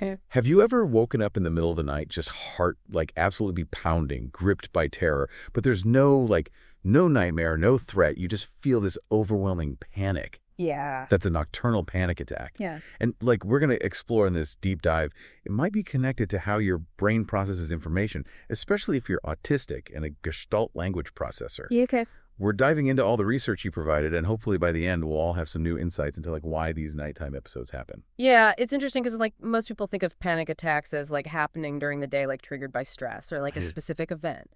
Okay. Have you ever woken up in the middle of the night, just heart like absolutely pounding, gripped by terror, but there's no nightmare, no threat. You just feel this overwhelming panic. Yeah. That's a nocturnal panic attack. Yeah. And like we're going to explore in this deep dive, it might be connected to how your brain processes information, especially if you're autistic and a Gestalt language processor. Yeah, okay. We're diving into all the research you provided, and hopefully by the end, we'll all have some new insights into like why these nighttime episodes happen. Yeah, it's interesting because like most people think of panic attacks as like happening during the day, like triggered by stress or like a Right. specific event.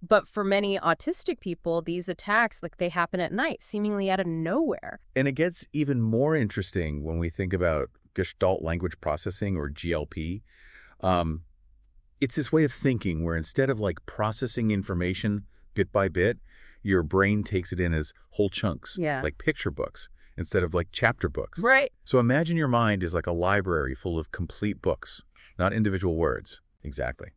But for many autistic people, these attacks, like they happen at night, seemingly out of nowhere. And it gets even more interesting when we think about Gestalt Language Processing, or GLP. Um, it's this way of thinking where instead of like processing information bit by bit, your brain takes it in as whole chunks, Yeah. like picture books, instead of like chapter books. Right. So imagine your mind is like a library full of complete books, not individual words. Exactly.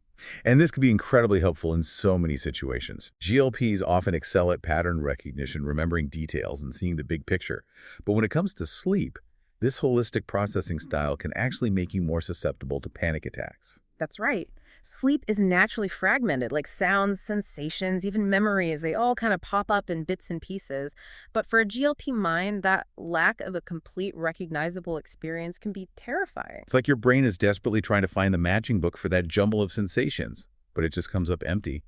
And this could be incredibly helpful in so many situations. GLPs often excel at pattern recognition, remembering details, and seeing the big picture. But when it comes to sleep, this holistic processing style can actually make you more susceptible to panic attacks. That's right. Sleep is naturally fragmented, like sounds, sensations, even memories. They all kind of pop up in bits and pieces. But for a GLP mind, that lack of a complete recognizable experience can be terrifying. It's like your brain is desperately trying to find the matching book for that jumble of sensations, but it just comes up empty.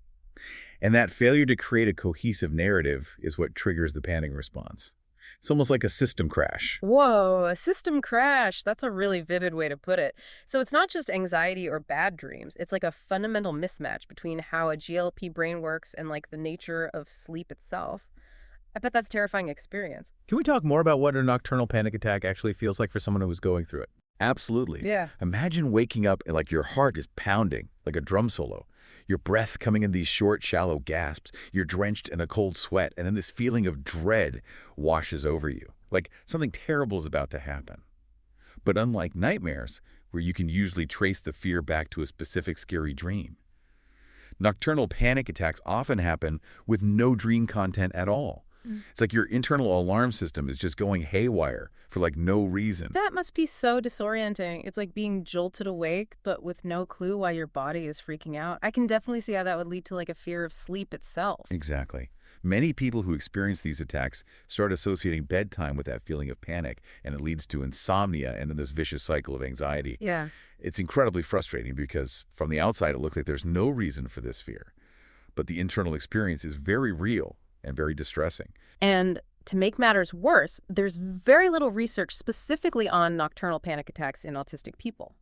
And that failure to create a cohesive narrative is what triggers the panic response. It's almost like a system crash. Whoa, a system crash. That's a really vivid way to put it. So it's not just anxiety or bad dreams. It's like a fundamental mismatch between how a GLP brain works and like the nature of sleep itself. I bet that's a terrifying experience. Can we talk more about what a nocturnal panic attack actually feels like for someone who is going through it? Absolutely. Yeah. Imagine waking up and like your heart is pounding like a drum solo. Your breath coming in these short, shallow gasps. You're drenched in a cold sweat, and then this feeling of dread washes over you, like something terrible is about to happen. But unlike nightmares, where you can usually trace the fear back to a specific scary dream, nocturnal panic attacks often happen with no dream content at all. It's like your internal alarm system is just going haywire for like no reason. That must be so disorienting. It's like being jolted awake, but with no clue why your body is freaking out. I can definitely see how that would lead to like a fear of sleep itself. Exactly. Many people who experience these attacks start associating bedtime with that feeling of panic, and it leads to insomnia and then this vicious cycle of anxiety. Yeah. It's incredibly frustrating because from the outside, it looks like there's no reason for this fear. But the internal experience is very real and very distressing. And to make matters worse, there's very little research specifically on nocturnal panic attacks in autistic people.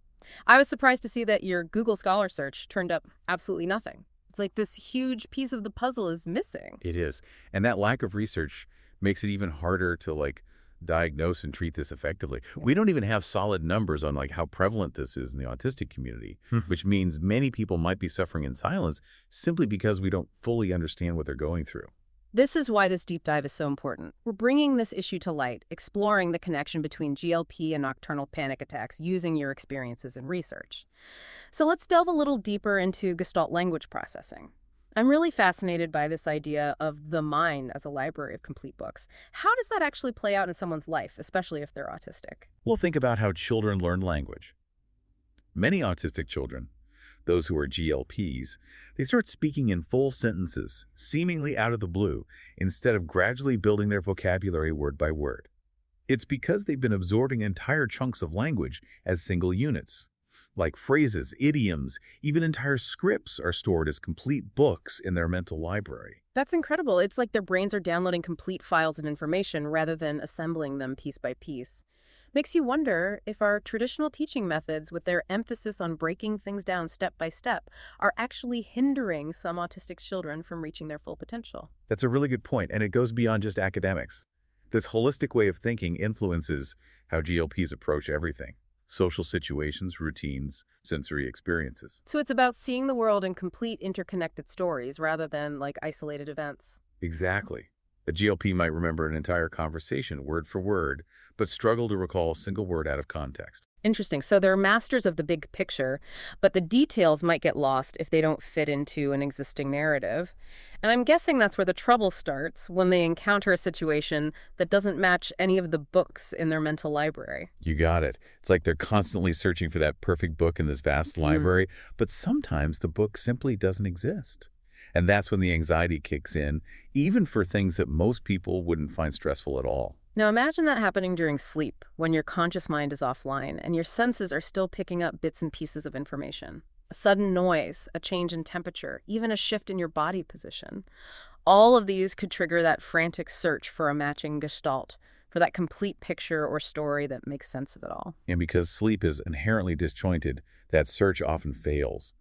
I was surprised to see that your Google Scholar search turned up absolutely nothing. It's like this huge piece of the puzzle is missing. It is. And that lack of research makes it even harder to like diagnose and treat this effectively. We don't even have solid numbers on like how prevalent this is in the autistic community, which means many people might be suffering in silence simply because we don't fully understand what they're going through. This is why this deep dive is so important. We're bringing this issue to light, exploring the connection between GLP and nocturnal panic attacks using your experiences and research. So let's delve a little deeper into Gestalt language processing. I'm really fascinated by this idea of the mind as a library of complete books. How does that actually play out in someone's life, especially if they're autistic? We'll think about how children learn language. Many autistic children, those who are GLPs, they start speaking in full sentences, seemingly out of the blue, instead of gradually building their vocabulary word by word. It's because they've been absorbing entire chunks of language as single units. Like phrases, idioms, even entire scripts are stored as complete books in their mental library. That's incredible. It's like their brains are downloading complete files of information rather than assembling them piece by piece. Makes you wonder if our traditional teaching methods, with their emphasis on breaking things down step by step, are actually hindering some autistic children from reaching their full potential. That's a really good point, and it goes beyond just academics. This holistic way of thinking influences how GLPs approach everything: social situations, routines, sensory experiences. So it's about seeing the world in complete interconnected stories rather than like isolated events. Exactly. A GLP might remember an entire conversation word for word, but struggle to recall a single word out of context. Interesting. So they're masters of the big picture, but the details might get lost if they don't fit into an existing narrative. And I'm guessing that's where the trouble starts, when they encounter a situation that doesn't match any of the books in their mental library. You got it. It's like they're constantly searching for that perfect book in this vast library, but sometimes the book simply doesn't exist. And that's when the anxiety kicks in, even for things that most people wouldn't find stressful at all. Now imagine that happening during sleep, when your conscious mind is offline and your senses are still picking up bits and pieces of information. A sudden noise, a change in temperature, even a shift in your body position. All of these could trigger that frantic search for a matching gestalt, for that complete picture or story that makes sense of it all. And because sleep is inherently disjointed, that search often fails.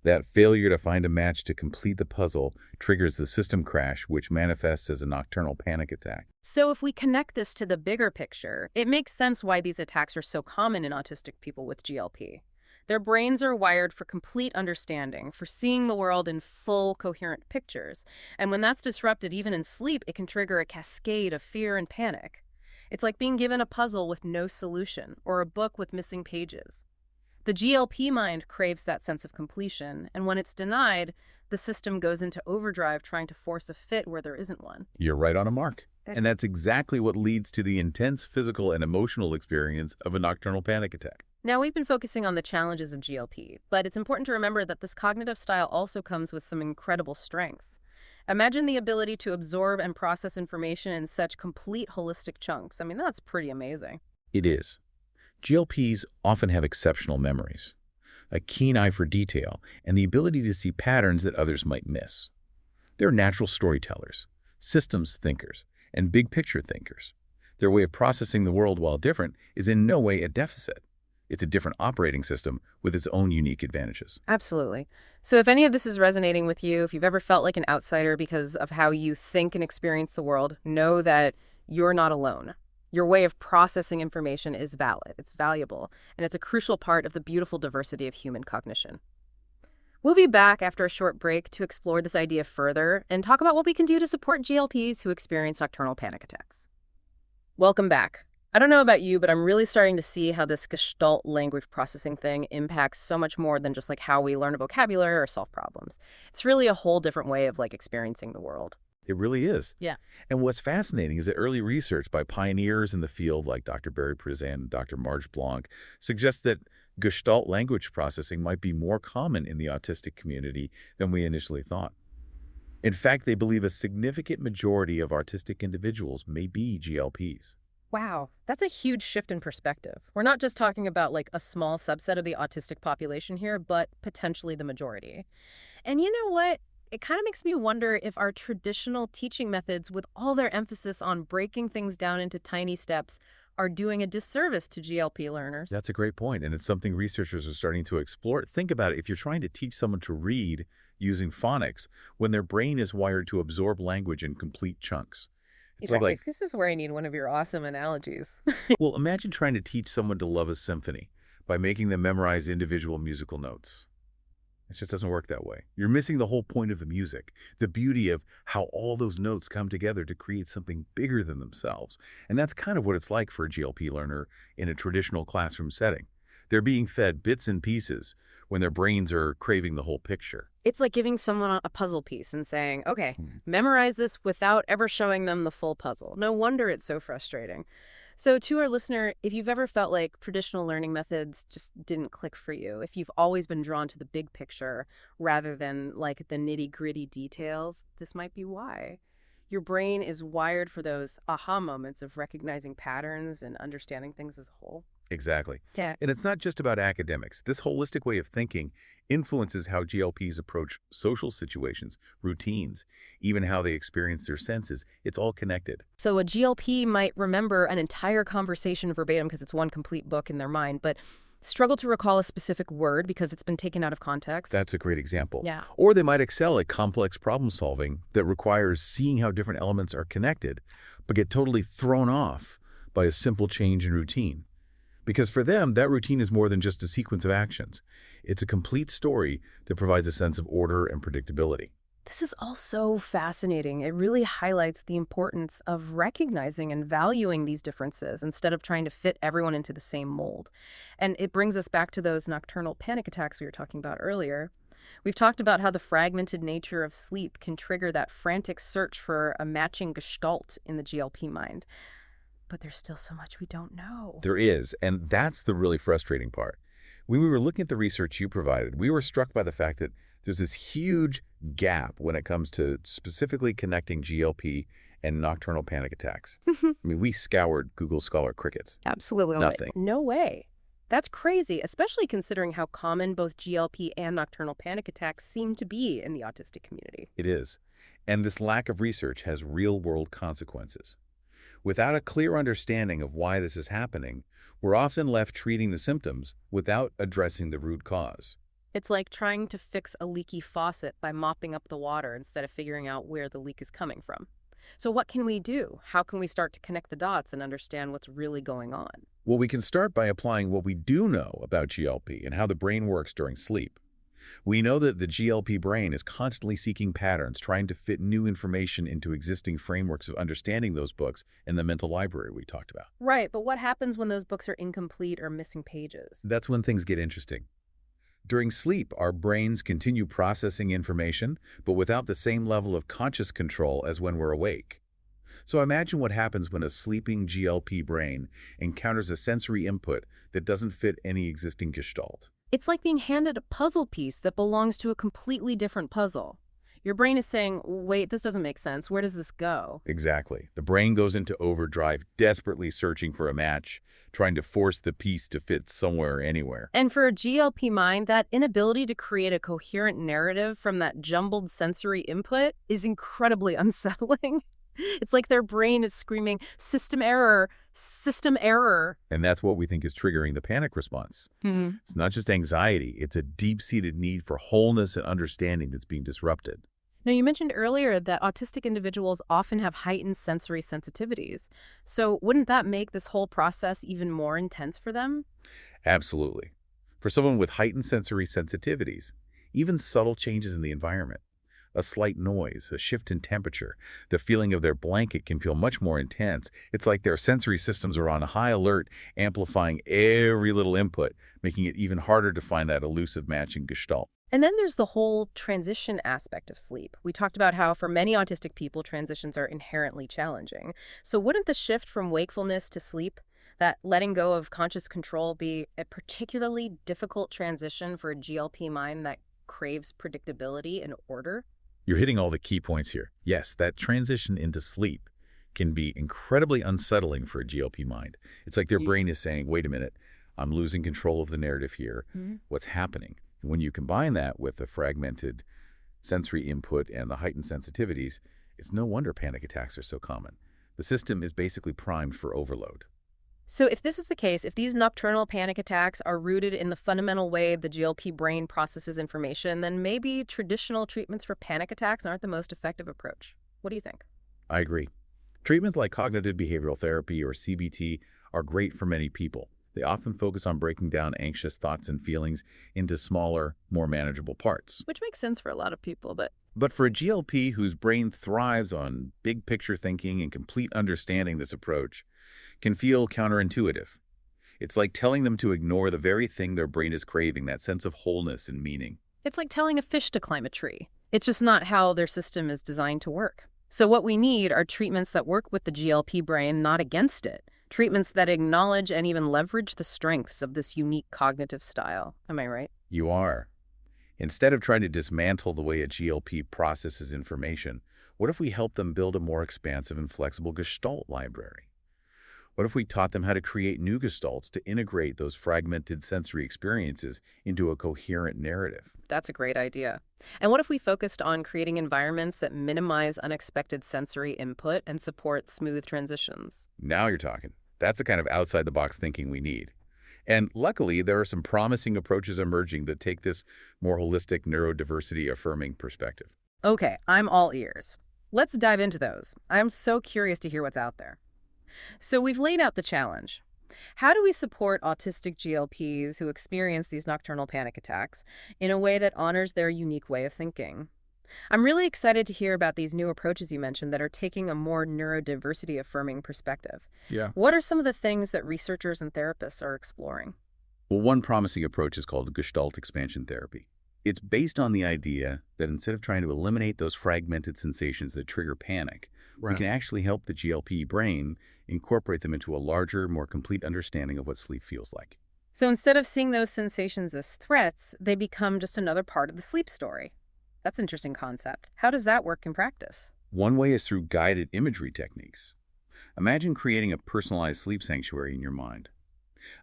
That failure to find a match to complete the puzzle triggers the system crash, which manifests as a nocturnal panic attack. So if we connect this to the bigger picture, it makes sense why these attacks are so common in autistic people with GLP. Their brains are wired for complete understanding, for seeing the world in full, coherent pictures. And when that's disrupted, even in sleep, it can trigger a cascade of fear and panic. It's like being given a puzzle with no solution, or a book with missing pages. The GLP mind craves that sense of completion, and when it's denied, the system goes into overdrive trying to force a fit where there isn't one. You're right on a mark. And that's exactly what leads to the intense physical and emotional experience of a nocturnal panic attack. Now, we've been focusing on the challenges of GLP, but it's important to remember that this cognitive style also comes with some incredible strengths. Imagine the ability to absorb and process information in such complete holistic chunks. I mean, that's pretty amazing. It is. GLPs often have exceptional memories, a keen eye for detail, and the ability to see patterns that others might miss. They're natural storytellers, systems thinkers, and big-picture thinkers. Their way of processing the world, while different, is in no way a deficit. It's a different operating system with its own unique advantages. Absolutely. So if any of this is resonating with you, if you've ever felt like an outsider because of how you think and experience the world, know that you're not alone. Your way of processing information is valid, it's valuable, and it's a crucial part of the beautiful diversity of human cognition. We'll be back after a short break to explore this idea further and talk about what we can do to support GLPs who experience nocturnal panic attacks. Welcome back. I don't know about you, but I'm really starting to see how this Gestalt language processing thing impacts so much more than just like how we learn a vocabulary or solve problems. It's really a whole different way of like experiencing the world. It really is. Yeah. And what's fascinating is that early research by pioneers in the field like Dr. Barry Prezan and Dr. Marge Blanc suggests that Gestalt language processing might be more common in the autistic community than we initially thought. In fact, they believe a significant majority of autistic individuals may be GLPs. Wow, that's a huge shift in perspective. We're not just talking about like a small subset of the autistic population here, but potentially the majority. And you know what? It kind of makes me wonder if our traditional teaching methods, with all their emphasis on breaking things down into tiny steps, are doing a disservice to GLP learners. That's a great point, and it's something researchers are starting to explore. Think about it. If you're trying to teach someone to read using phonics, when their brain is wired to absorb language in complete chunks. It's Exactly. like, This is where I need one of your awesome analogies. well, imagine trying to teach someone to love a symphony by making them memorize individual musical notes. It just doesn't work that way. You're missing the whole point of the music, the beauty of how all those notes come together to create something bigger than themselves. And that's kind of what it's like for a GLP learner in a traditional classroom setting. They're being fed bits and pieces when their brains are craving the whole picture. It's like giving someone a puzzle piece and saying, okay, memorize this without ever showing them the full puzzle. No wonder it's so frustrating. So to our listener, if you've ever felt like traditional learning methods just didn't click for you, if you've always been drawn to the big picture rather than like the nitty-gritty details, this might be why. Your brain is wired for those aha moments of recognizing patterns and understanding things as a whole. Exactly. Yeah. And it's not just about academics. This holistic way of thinking influences how GLPs approach social situations, routines, even how they experience their senses. It's all connected. So a GLP might remember an entire conversation verbatim because it's one complete book in their mind, but struggle to recall a specific word because it's been taken out of context. That's a great example. Yeah. Or they might excel at complex problem solving that requires seeing how different elements are connected, but get totally thrown off by a simple change in routine. Because for them, that routine is more than just a sequence of actions. It's a complete story that provides a sense of order and predictability. This is all so fascinating. It really highlights the importance of recognizing and valuing these differences instead of trying to fit everyone into the same mold. And it brings us back to those nocturnal panic attacks we were talking about earlier. We've talked about how the fragmented nature of sleep can trigger that frantic search for a matching gestalt in the GLP mind. But there's still so much we don't know. There is, and that's the really frustrating part. When we were looking at the research you provided, we were struck by the fact that there's this huge gap when it comes to specifically connecting GLP and nocturnal panic attacks. I mean, we scoured Google Scholar crickets. Absolutely. Nothing. No way. That's crazy, especially considering how common both GLP and nocturnal panic attacks seem to be in the autistic community. It is. And this lack of research has real-world consequences. Without a clear understanding of why this is happening, we're often left treating the symptoms without addressing the root cause. It's like trying to fix a leaky faucet by mopping up the water instead of figuring out where the leak is coming from. So what can we do? How can we start to connect the dots and understand what's really going on? Well, we can start by applying what we do know about GLP and how the brain works during sleep. We know that the GLP brain is constantly seeking patterns, trying to fit new information into existing frameworks of understanding those books in the mental library we talked about. Right, but what happens when those books are incomplete or missing pages? That's when things get interesting. During sleep, our brains continue processing information, but without the same level of conscious control as when we're awake. So imagine what happens when a sleeping GLP brain encounters a sensory input that doesn't fit any existing gestalt. It's like being handed a puzzle piece that belongs to a completely different puzzle. Your brain is saying, wait, this doesn't make sense. Where does this go? Exactly. The brain goes into overdrive, desperately searching for a match, trying to force the piece to fit somewhere or anywhere. And for a GLP mind, that inability to create a coherent narrative from that jumbled sensory input is incredibly unsettling. It's like their brain is screaming, system error, system error. And that's what we think is triggering the panic response. It's not just anxiety, it's a deep-seated need for wholeness and understanding that's being disrupted. Now, you mentioned earlier that autistic individuals often have heightened sensory sensitivities. So wouldn't that make this whole process even more intense for them? Absolutely. For someone with heightened sensory sensitivities, even subtle changes in the environment, a slight noise, a shift in temperature, the feeling of their blanket can feel much more intense. It's like their sensory systems are on high alert, amplifying every little input, making it even harder to find that elusive matching gestalt. And then there's the whole transition aspect of sleep. We talked about how for many autistic people, transitions are inherently challenging. So wouldn't the shift from wakefulness to sleep, that letting go of conscious control, be a particularly difficult transition for a GLP mind that craves predictability and order? You're hitting all the key points here. Yes, that transition into sleep can be incredibly unsettling for a GLP mind. It's like their brain is saying, wait a minute, I'm losing control of the narrative here. What's happening? And when you combine that with the fragmented sensory input and the heightened sensitivities, it's no wonder panic attacks are so common. The system is basically primed for overload. So if this is the case, if these nocturnal panic attacks are rooted in the fundamental way the GLP brain processes information, then maybe traditional treatments for panic attacks aren't the most effective approach. What do you think? I agree. Treatments like cognitive behavioral therapy or CBT are great for many people. They often focus on breaking down anxious thoughts and feelings into smaller, more manageable parts. Which makes sense for a lot of people, But for a GLP whose brain thrives on big picture thinking and complete understanding, this approach can feel counterintuitive. It's like telling them to ignore the very thing their brain is craving, that sense of wholeness and meaning. it's like telling a fish to climb a tree. It's just not how their system is designed to work. So what we need are treatments that work with the GLP brain, not against it. Treatments that acknowledge and even leverage the strengths of this unique cognitive style. Am I right? You are. Instead of trying to dismantle the way a GLP processes information, what if we help them build a more expansive and flexible Gestalt library? What if we taught them how to create new gestalts to integrate those fragmented sensory experiences into a coherent narrative? That's a great idea. And what if we focused on creating environments that minimize unexpected sensory input and support smooth transitions? Now you're talking. That's the kind of outside-the-box thinking we need. And luckily, there are some promising approaches emerging that take this more holistic, neurodiversity-affirming perspective. Okay, I'm all ears. Let's dive into those. I'm so curious to hear what's out there. So we've laid out the challenge. How do we support autistic GLPs who experience these nocturnal panic attacks in a way that honors their unique way of thinking? I'm really excited to hear about these new approaches you mentioned that are taking a more neurodiversity-affirming perspective. Yeah. What are some of the things that researchers and therapists are exploring? Well, one promising approach is called Gestalt expansion therapy. It's based on the idea that instead of trying to eliminate those fragmented sensations that trigger panic, we can actually help the GLP brain incorporate them into a larger, more complete understanding of what sleep feels like. So instead of seeing those sensations as threats, they become just another part of the sleep story. That's an interesting concept. How does that work in practice? One way is through guided imagery techniques. Imagine creating a personalized sleep sanctuary in your mind.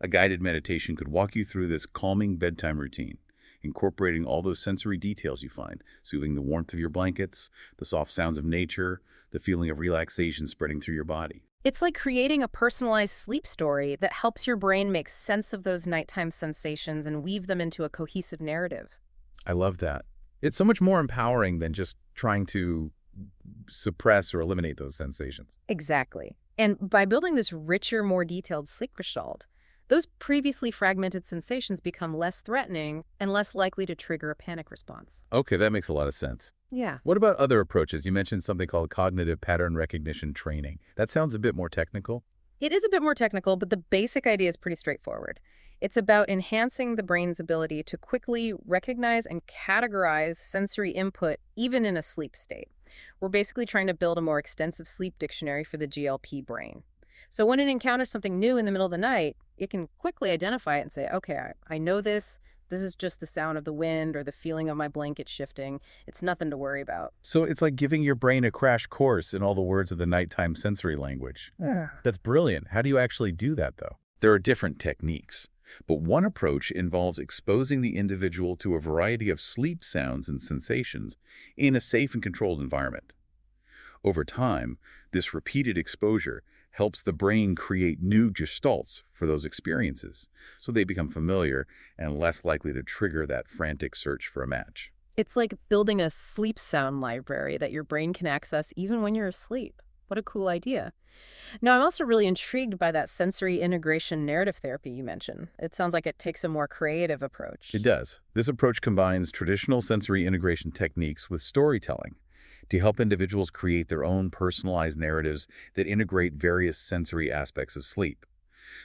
A guided meditation could walk you through this calming bedtime routine, incorporating all those sensory details you find, soothing the warmth of your blankets, the soft sounds of nature, the feeling of relaxation spreading through your body. It's like creating a personalized sleep story that helps your brain make sense of those nighttime sensations and weave them into a cohesive narrative. I love that. It's so much more empowering than just trying to suppress or eliminate those sensations. Exactly. And by building this richer, more detailed sleep gestalt, those previously fragmented sensations become less threatening and less likely to trigger a panic response. Okay, that makes a lot of sense. Yeah. What about other approaches? You mentioned something called cognitive pattern recognition training. That sounds a bit more technical. It is a bit more technical, but the basic idea is pretty straightforward. It's about enhancing the brain's ability to quickly recognize and categorize sensory input even in a sleep state. We're basically trying to build a more extensive sleep dictionary for the GLP brain. So when it encounters something new in the middle of the night, it can quickly identify it and say, okay, I know this. This is just the sound of the wind or the feeling of my blanket shifting. It's nothing to worry about. So it's like giving your brain a crash course in all the words of the nighttime sensory language. That's brilliant. How do you actually do that, though? There are different techniques, but one approach involves exposing the individual to a variety of sleep sounds and sensations in a safe and controlled environment. Over time, this repeated exposure helps the brain create new gestalts for those experiences, so they become familiar and less likely to trigger that frantic search for a match. It's like building a sleep sound library that your brain can access even when you're asleep. What a cool idea. Now, I'm also really intrigued by that sensory integration narrative therapy you mentioned. It sounds like it takes a more creative approach. It does. This approach combines traditional sensory integration techniques with storytelling to help individuals create their own personalized narratives that integrate various sensory aspects of sleep.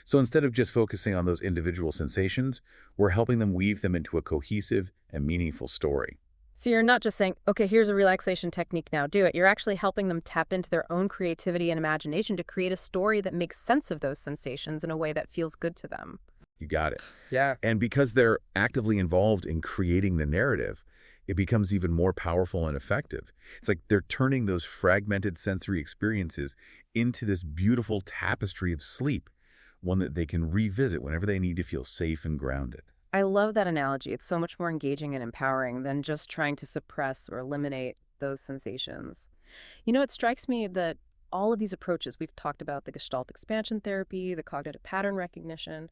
So instead of just focusing on those individual sensations, we're helping them weave them into a cohesive and meaningful story. So you're not just saying, okay, here's a relaxation technique, now do it. You're actually helping them tap into their own creativity and imagination to create a story that makes sense of those sensations in a way that feels good to them. You got it. Yeah. And because they're actively involved in creating the narrative, it becomes even more powerful and effective. It's like they're turning those fragmented sensory experiences into this beautiful tapestry of sleep, one that they can revisit whenever they need to feel safe and grounded. I love that analogy. It's so much more engaging and empowering than just trying to suppress or eliminate those sensations. You know, it strikes me that all of these approaches, we've talked about the Gestalt expansion therapy, the cognitive pattern recognition,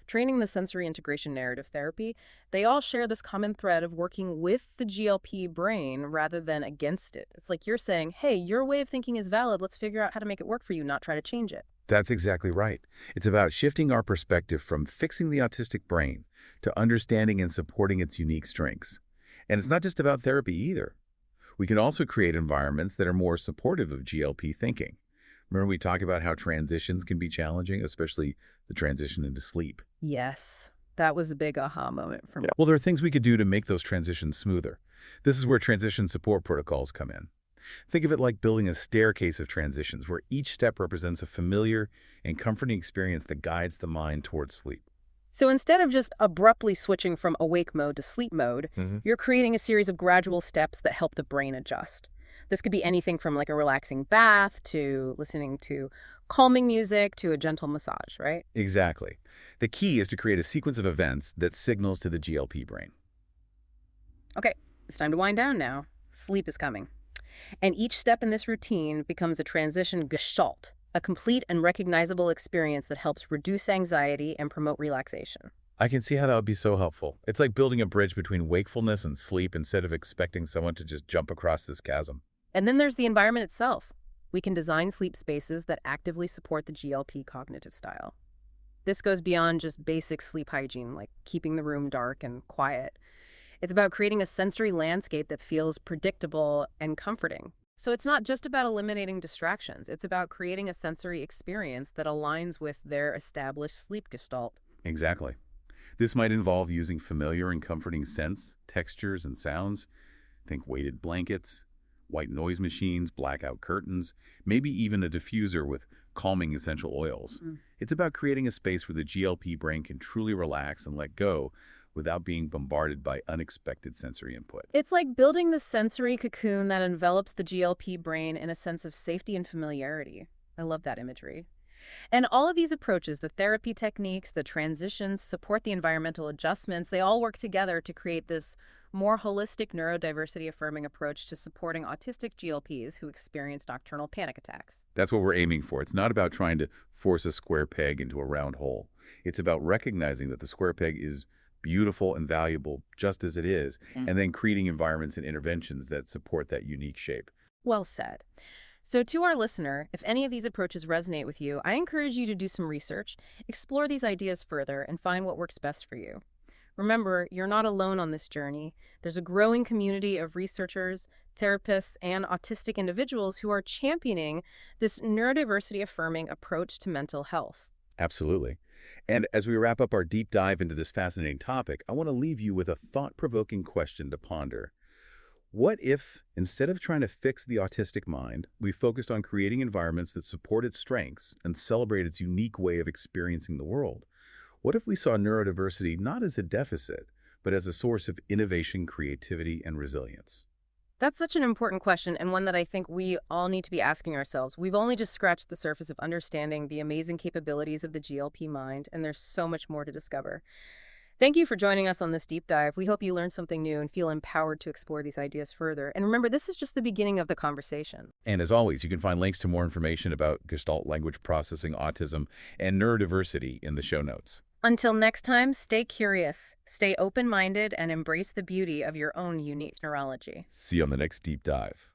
training the sensory integration narrative therapy, they all share this common thread of working with the GLP brain rather than against it. It's like you're saying, hey, your way of thinking is valid. Let's figure out how to make it work for you, not try to change it. That's exactly right. It's about shifting our perspective from fixing the autistic brain to understanding and supporting its unique strengths. And it's not just about therapy either. We can also create environments that are more supportive of GLP thinking. Remember we talked about how transitions can be challenging, especially the transition into sleep. Yes, that was a big aha moment for me. Well, there are things we could do to make those transitions smoother. This is where transition support protocols come in. Think of it like building a staircase of transitions where each step represents a familiar and comforting experience that guides the mind towards sleep. So instead of just abruptly switching from awake mode to sleep mode, you're creating a series of gradual steps that help the brain adjust. This could be anything from like a relaxing bath to listening to calming music to a gentle massage, right? Exactly. The key is to create a sequence of events that signals to the GLP brain. Okay, it's time to wind down now. Sleep is coming. And each step in this routine becomes a transition gestalt, a complete and recognizable experience that helps reduce anxiety and promote relaxation. I can see how that would be so helpful. It's like building a bridge between wakefulness and sleep instead of expecting someone to just jump across this chasm. And then there's the environment itself. We can design sleep spaces that actively support the GLP cognitive style. This goes beyond just basic sleep hygiene, like keeping the room dark and quiet. It's about creating a sensory landscape that feels predictable and comforting. So it's not just about eliminating distractions. It's about creating a sensory experience that aligns with their established sleep gestalt. Exactly. This might involve using familiar and comforting scents, textures, and sounds. Think weighted blankets, white noise machines, blackout curtains, maybe even a diffuser with calming essential oils. It's about creating a space where the GLP brain can truly relax and let go without being bombarded by unexpected sensory input. It's like building the sensory cocoon that envelops the GLP brain in a sense of safety and familiarity. I love that imagery. And all of these approaches, the therapy techniques, the transitions, support the environmental adjustments, they all work together to create this more holistic neurodiversity-affirming approach to supporting autistic GLPs who experience nocturnal panic attacks. That's what we're aiming for. It's not about trying to force a square peg into a round hole. It's about recognizing that the square peg is beautiful and valuable just as it is, and then creating environments and interventions that support that unique shape. Well said. So to our listener, if any of these approaches resonate with you, I encourage you to do some research, explore these ideas further, and find what works best for you. Remember, you're not alone on this journey. There's a growing community of researchers, therapists, and autistic individuals who are championing this neurodiversity-affirming approach to mental health. Absolutely. And as we wrap up our deep dive into this fascinating topic, I want to leave you with a thought-provoking question to ponder. What if, instead of trying to fix the autistic mind, we focused on creating environments that support its strengths and celebrate its unique way of experiencing the world? What if we saw neurodiversity not as a deficit, but as a source of innovation, creativity, and resilience? That's such an important question, and one that I think we all need to be asking ourselves. We've only just scratched the surface of understanding the amazing capabilities of the GLP mind, and there's so much more to discover. Thank you for joining us on this deep dive. We hope you learned something new and feel empowered to explore these ideas further. And remember, this is just the beginning of the conversation. And as always, you can find links to more information about Gestalt Language Processing, autism, and neurodiversity in the show notes. Until next time, stay curious, stay open-minded, and embrace the beauty of your own unique neurology. See you on the next deep dive.